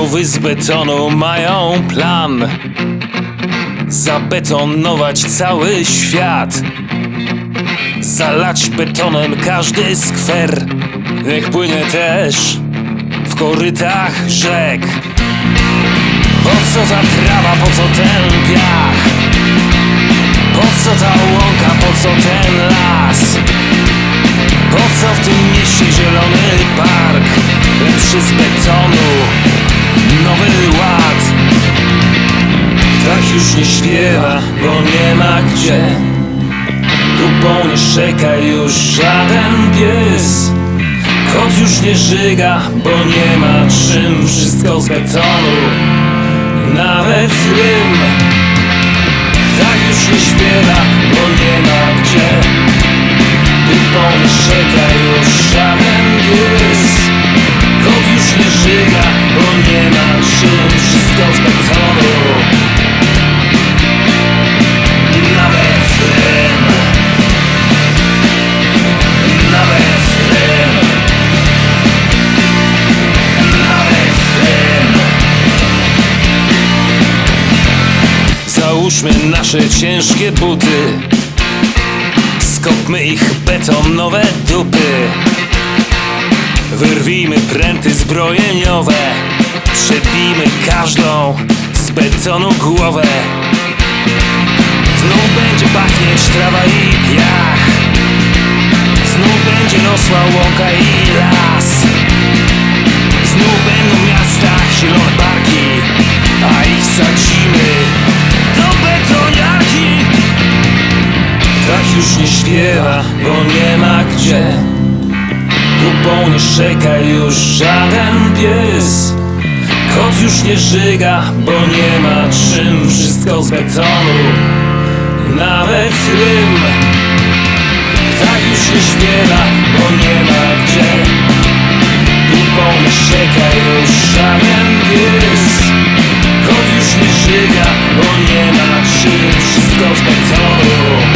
Głowy z betonu mają plan zabetonować cały świat, zalać betonem każdy skwer. Niech płynie też w korytach rzek. Po co ta trawa, po co ten piach? Po co ta łąka, po co ten las? Po co w tym mieście zielony park? Lepszy z betonu, nowy ład. Tak już nie śpiewa, bo nie ma gdzie. Dupą nie szczeka już żaden pies. Kot już nie żyga, bo nie ma czym. Wszystko z betonu, nawet rym. Tak już nie śpiewa, bo nie ma gdzie. Dupą nie szczeka już żaden pies. Kot już nie żyga, bo nie ma czym. Wszystko z betonu, nawet rym. Nawet rym. Nawet rym. Załóżmy nasze ciężkie buty, skopmy ich betonowe dupy. Wyrwijmy pręty zbrojeniowe, przebijmy każdą z betonu głowę. Znów będzie pachnieć trawa i piach, znów będzie rosła łąka i las. Znów będą w miastach zielone parki, a ich wsadzimy do betoniarki. Tak już nie śpiewa, bo nie ma gdzie. Dupą nie szczeka już żaden pies. Kot już nie żyga, bo nie ma czym. Wszystko z betonu, nawet rym. Tak już nie śpiewa, bo nie ma gdzie. Dupą nie szczeka już żaden pies. Kot już nie żyga, bo nie ma czym. Wszystko z betonu.